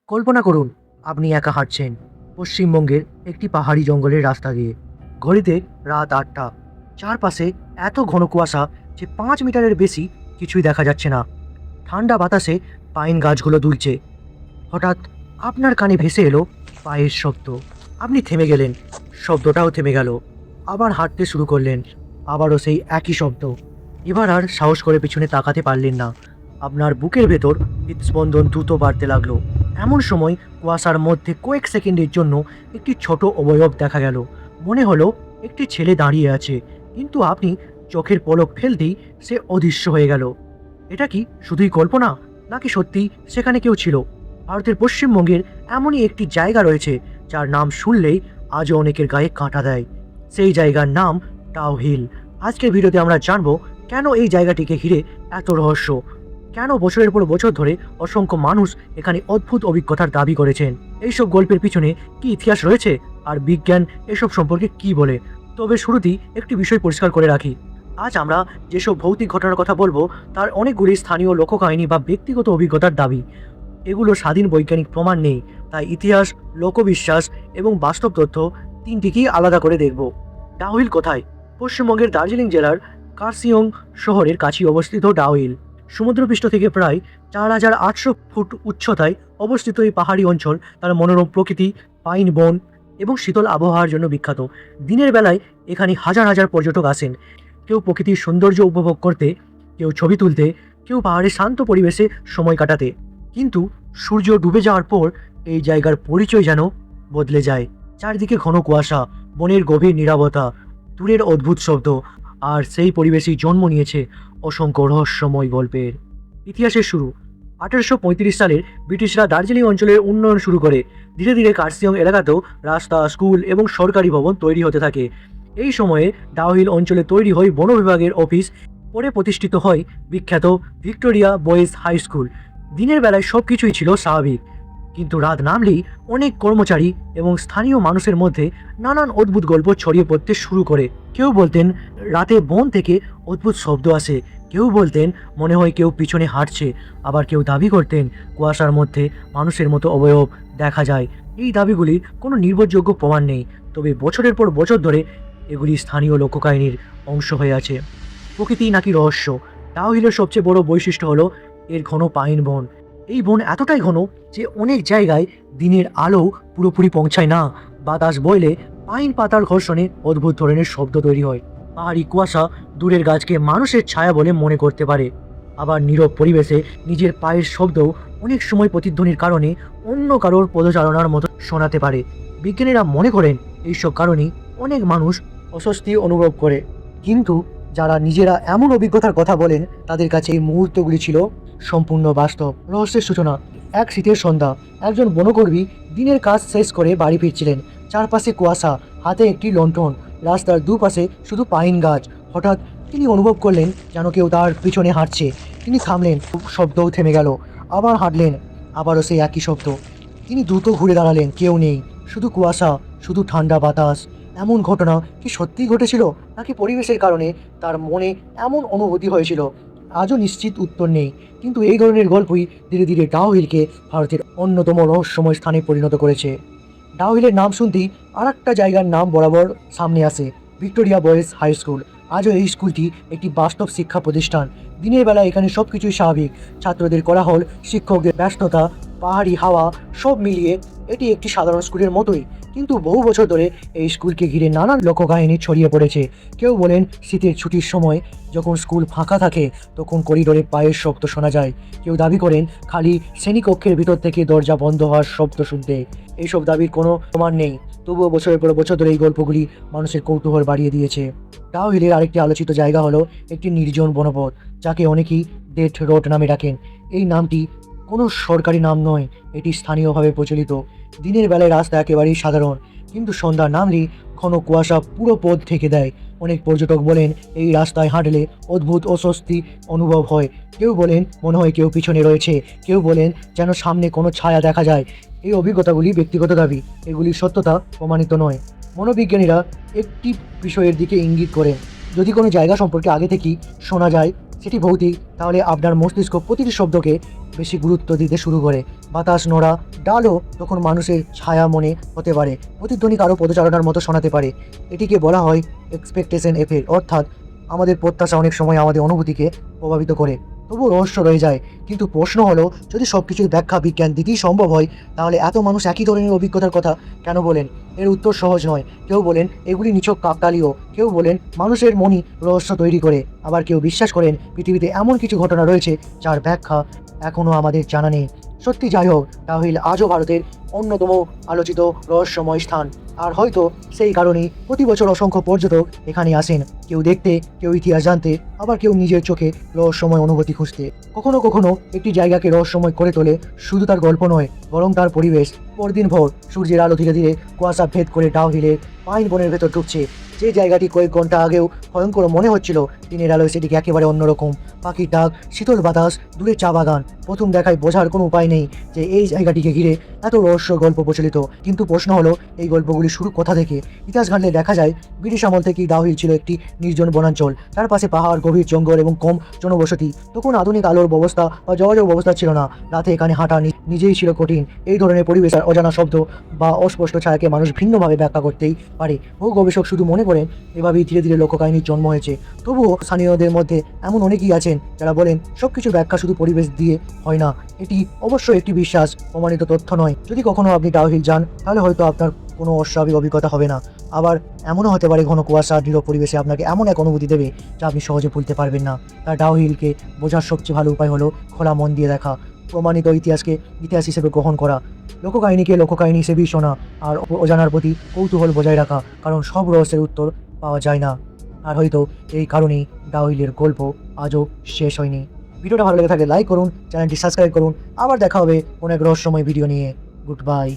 কল্পনা করুন আপনি একা হাঁটছেন পশ্চিমবঙ্গের একটি পাহাড়ি জঙ্গলের রাস্তা দিয়ে। ঘড়িতে রাত ৮টা। চারপাশে এত ঘন কুয়াশা যে ৫ মিটারের বেশি কিছুই দেখা যাচ্ছে না। ঠান্ডা বাতাসে পাইন গাছগুলো দুলছে। হঠাৎ আপনার কানে ভেসে এলো পায়ের শব্দ। আপনি থেমে গেলেন, শব্দটাও থেমে গেল। আবার হাঁটতে শুরু করলেন, আবারও সেই একই শব্দ। এবার আর সাহস করে পিছনে তাকাতে পারলেন না। আপনার বুকের ভেতর হৃদস্পন্দন দ্রুত বাড়তে লাগলো। এমন সময় কুয়াশার মধ্যে কয়েক সেকেন্ডের জন্য একটি ছোট অবয়ব দেখা গেল। মনে হলো একটি ছেলে দাঁড়িয়ে আছে, কিন্তু আপনি চোখের পলক ফেলতেই সে অদৃশ্য হয়ে গেল। এটা কি শুধুই কল্পনা, নাকি সত্যি সেখানে কেউ ছিল? ভারতের পশ্চিমবঙ্গের এমনই একটি জায়গা রয়েছে যার নাম শুনলেই আজও অনেকের গায়ে কাঁটা দেয়। সেই জায়গার নাম টাও হিল। আজকের ভিডিওতে আমরা জানবো কেন এই জায়গাটিকে ঘিরে এত রহস্য, কেন বছরের পর বছর ধরে অসংখ্য মানুষ এখানে অদ্ভুত অভিজ্ঞতার দাবি করেছেন, এইসব গল্পের পিছনে কি ইতিহাস রয়েছে, আর বিজ্ঞান এসব সম্পর্কে কি বলে। তবে শুরুতেই একটি বিষয় পরিষ্কার করে রাখি, আজ আমরা যেসব ভৌতিক ঘটনার কথা বলবো তার অনেকগুলি স্থানীয় লোককাহিনী বা ব্যক্তিগত অভিজ্ঞতার দাবি। এগুলো স্বাধীন বৈজ্ঞানিক প্রমাণ নেই, তাই ইতিহাস, লোকবিশ্বাস এবং বাস্তব তথ্য তিনটিকেই আলাদা করে দেখব। ডাউহিল কোথায়? পশ্চিমবঙ্গের দার্জিলিং জেলার কার্সিয়ং শহরের কাছেই অবস্থিত ডাউহিল। সমুদ্রপৃষ্ঠ থেকে প্রায় ৪,৮০০ ফুট উচ্চতায় অবস্থিত এই পাহাড়ি অঞ্চল তার মনোরম প্রকৃতি, পাইন বন এবং শীতল আবহাওয়ার জন্য বিখ্যাত। দিনের বেলায় এখানে হাজার হাজার পর্যটক আসেন, কেউ প্রকৃতির সৌন্দর্য উপভোগ করতে, কেউ ছবি তুলতে, কেউ পাহাড়ের শান্ত পরিবেশে সময় কাটাতে। কিন্তু সূর্য ডুবে যাওয়ার পর এই জায়গার পরিচয় যেন বদলে যায়। চারদিকে ঘন কুয়াশা, বনের গভীর নীরবতা, দূরের অদ্ভুত শব্দ, আর সেই পরিবেশেই জন্ম নিয়েছে অসংখ্য রহস্যময় গল্পের। ইতিহাসের শুরু ১৮৩৫ সালের ব্রিটিশরা দার্জিলিং অঞ্চলের উন্নয়ন শুরু করে। ধীরে ধীরে কার্সিয়ং এলাকাতেও রাস্তা, স্কুল এবং সরকারি ভবন তৈরি হতে থাকে। এই সময়ে ডাউহিল অঞ্চলে তৈরি হয় বন বিভাগের অফিস। পরে প্রতিষ্ঠিত হয় বিখ্যাত ভিক্টোরিয়া বয়েজ হাই স্কুল। দিনের বেলায় সব কিছুই ছিল স্বাভাবিক, কিন্তু রাত নামলেই অনেক কর্মচারী এবং স্থানীয় মানুষের মধ্যে নানান অদ্ভুত গল্প ছড়িয়ে পড়তে শুরু করে। কেউ বলতেন রাতে বন থেকে অদ্ভুত শব্দ আসে, কেউ বলতেন মনে হয় কেউ পিছনে হাঁটছে, আবার কেউ দাবি করতেন কুয়াশার মধ্যে মানুষের মতো অবয়ব দেখা যায়। এই দাবিগুলির কোনো নির্ভরযোগ্য প্রমাণ নেই, তবে বছরের পর বছর ধরে এগুলি স্থানীয় লোককাহিনীর অংশ হয়ে আছে। প্রকৃতি নাকি রহস্য? ডাউহিলের সবচেয়ে বড় বৈশিষ্ট্য হলো এর ঘন পাইন বন। এই বন এতটাই ঘন যে অনেক জায়গায় দিনের আলো পুরোপুরি পৌঁছায় না। বাতাস বইলে পাইন পাতার ঘর্ষণে অদ্ভুত ধরনের শব্দ তৈরি হয়। পাহাড়ি কুয়াশা দূরের গাছকে মানুষের ছায়া বলে মনে করতে পারে। আবার নীরব পরিবেশে নিজের পায়ের শব্দও অনেক সময় প্রতিধ্বনির কারণে অন্য কারোর পদচারণার মতো শোনাতে পারে। বিজ্ঞানীরা মনে করেন এইসব কারণেই অনেক মানুষ অস্বস্তি অনুভব করে, কিন্তু যারা নিজেরা এমন অভিজ্ঞতার কথা বলেন তাদের কাছে এই মুহূর্তগুলি ছিল সম্পূর্ণ বাস্তব। রহস্যের সূচনা এক শীতের সন্ধ্যা। একজন বনকর্মী দিনের কাজ শেষ করে বাড়ি ফিরছিলেন। চারপাশে কুয়াশা, হাতে একটি লণ্ঠন, রাস্তার দুপাশে শুধু পাইন গাছ। হঠাৎ তিনি অনুভব করলেন যেন কেউ তার পিছনে হাঁটছে। তিনি থামলেন, শব্দও থেমে গেল। আবার হাঁটলেন, আবারও সেই একই শব্দ। তিনি দ্রুত ঘুরে দাঁড়ালেন, কেউ নেই, শুধু কুয়াশা, শুধু ঠান্ডা বাতাস। এমন ঘটনা কি সত্যিই ঘটেছিল, নাকি পরিবেশের কারণে তার মনে এমন অনুভূতি হয়েছিল? আজও নিশ্চিত উত্তর নেই, কিন্তু এই ধরনের গল্পই ধীরে ধীরে ডাউহিলকে ভারতের অন্যতম রহস্যময় স্থানে পরিণত করেছে। ডাউহিলের নাম শুনতেই আর একটা জায়গার নাম বরাবর সামনে আসে, ভিক্টোরিয়া বয়েজ হাই স্কুল। আজও এই স্কুলটি একটি বাস্তব শিক্ষা প্রতিষ্ঠান। দিনের বেলা এখানে সব কিছুই স্বাভাবিক, ছাত্রদের কোলাহল, শিক্ষকদের ব্যস্ততা, পাহাড়ি হাওয়া, সব মিলিয়ে এটি একটি সাধারণ স্কুলের মতোই। কিন্তু বহু বছর ধরে এই স্কুলকে ঘিরে নানান লোককাহিনী ছড়িয়ে পড়েছে। কেউ বলেন শীতের ছুটির সময় যখন স্কুল ফাঁকা থাকে তখন করিডোরে পায়ের শব্দ শোনা যায়। কেউ দাবি করেন খালি শ্রেণীকক্ষের ভিতর থেকে দরজা বন্ধ হওয়ার শব্দ শুনতে। এইসব দাবির কোনো প্রমাণ নেই, তবুও বছরের পর বছর ধরে এই গল্পগুলি মানুষের কৌতূহল বাড়িয়ে দিয়েছে। ডাউহিলের আরেকটি আলোচিত জায়গা হলো একটি নির্জন বনপথ, যাকে অনেকেই ডেথ রোড নামে ডাকেন। এই নামটি কোনো সরকারি নাম নয়, এটি স্থানীয়ভাবে প্রচলিত। দিনের বেলায় রাস্তা একেবারেই সাধারণ, কিন্তু সন্ধ্যা নামলেই ঘন কুয়াশা পুরো পথ ঢেকে দেয়। অনেক পর্যটক বলেন এই রাস্তায় হাঁটলে অদ্ভুত অস্বস্তি অনুভব হয়। কেউ বলেন মনে হয় কেউ পিছনে রয়েছে, কেউ বলেন যেন সামনে কোনো ছায়া দেখা যায়। এই অভিজ্ঞতাগুলি ব্যক্তিগত দাবি, এগুলির সত্যতা প্রমাণিত নয়। মনোবিজ্ঞানীরা একটি বিষয়ের দিকে ইঙ্গিত করেন, যদি কোনো জায়গা সম্পর্কে আগে থেকেই শোনা যায় সেটি ভৌতিক, তাহলে আপনার মস্তিষ্ক প্রতিটি শব্দকে বেশি গুরুত্ব দিতে শুরু করে। বাতাস নড়া, ডালও তখন মানুষের ছায়া মনে হতে পারে, প্রতিধ্বনি কারো পদচারণার মতো শোনাতে পারে। এটিকে বলা হয় এক্সপেকটেশন এফেক্ট, অর্থাৎ আমাদের প্রত্যাশা অনেক সময় আমাদের অনুভূতিকে প্রভাবিত করে। তবুও রহস্য রয়ে যায়। কিন্তু প্রশ্ন হলো, যদি সব কিছুর ব্যাখ্যা বিজ্ঞান দিতেই সম্ভব হয়, তাহলে এত মানুষ একই ধরনের অভিজ্ঞতার কথা কেন বলেন? এর উত্তর সহজ নয়। কেউ বলেন এগুলি নিছক কাকতালীয়, কেউ বলেন মানুষের মনই রহস্য তৈরি করে, আবার কেউ বিশ্বাস করেন পৃথিবীতে এমন কিছু ঘটনা রয়েছে যার ব্যাখ্যা এখনও আমাদের জানা নেই। সত্যি যাই হোক, তাহলে আজও ভারতের অন্যতম আলোচিত রহস্যময় স্থান। আর হয়তো সেই কারণেই প্রতি বছর অসংখ্য পর্যটক এখানে আসেন, কেউ দেখতে, কেউ ইতিহাস জানতে, আবার কেউ নিজের চোখে রহস্যময় অনুভূতি খুঁজতে। কখনো কখনো একটি জায়গাকে রহস্যময় করে তোলে শুধু তার গল্প নয়, বরং তার পরিবেশ। পরদিন ভোর সূর্যের আলো ধীরে ধীরে কুয়াশা ভেদ করে ডাউ হিলের পাইন বনের ভেতর ঢুকছে। যে জায়গাটি কয়েক ঘন্টা আগেও ভয়ঙ্কর মনে হচ্ছিল, দিনের আলোয় সেটিকে একেবারে অন্যরকম। পাখির ডাক, শীতল বাতাস, দূরে চা বাগান। প্রথম দেখায় বোঝার কোনো উপায় নেই যে এই জায়গাটিকে ঘিরে এত রহস্য গল্প প্রচলিত। কিন্তু প্রশ্ন হলো, এই গল্পগুলি শুরু কোথা থেকে? ইতিহাস ঘাঁটলে দেখা যায় ব্রিটিশ আমল থেকেই ডাউ হিল ছিল একটি নির্জন বনাঞ্চল। তার পাশে পাহাড়, গভীর জঙ্গল এবং কম জনবসতি। তখন আধুনিক আলোর ব্যবস্থা বা যোগাযোগ ব্যবস্থা ছিল না। রাতে এখানে হাঁটা নিজেই ছিল কঠিন। এই ধরনের পরিবেশ আর অজানা শব্দ বা অস্পষ্ট ছায়াকে মানুষ ভিন্নভাবে ব্যাখ্যা করতেই পারে। বহু গবেষক শুধু মনে করেন এভাবেই ধীরে ধীরে লোককাহিনীর জন্ম হয়েছে। তবুও স্থানীয়দের মধ্যে এমন অনেকেই আছেন যারা বলেন সবকিছুর ব্যাখ্যা শুধু পরিবেশ দিয়ে হয় না। এটি অবশ্যই একটি বিশ্বাস, প্রমাণিত তথ্য নয়। যদি কখনো আপনি ডাউ হিল যান, তাহলে হয়তো আপনার কোনো অস্বাভাবিক অভিজ্ঞতা হবে না। আবার এমনও হতে পারে ঘন কুয়াশা দৃঢ় পরিবেশে আপনাকে এমন এক অনুভূতি দেবে যা আপনি সহজে ভুলতে পারবেন না। তার ডাউ হিলকে বোঝার সবচেয়ে ভালো উপায় হলো খোলা মন দিয়ে দেখা, প্রমাণিত ইতিহাসকে ইতিহাস হিসেবে গ্রহণ করা, লোককাহিনীকে লোককাহিনী হিসেবেই শোনা, আর অজানার প্রতি কৌতূহল বজায় রাখা, কারণ সব রহস্যের উত্তর পাওয়া যায় না। আর হয়তো এই কারণেই ডাউ হিলের গল্প আজও শেষ হয়নি। ভিডিওটা ভালো লেগে থাকলে লাইক করুন, চ্যানেলটি সাবস্ক্রাইব করুন। আবার দেখা হবে কোনো এক রহস্যময় ভিডিও নিয়ে। Good bye.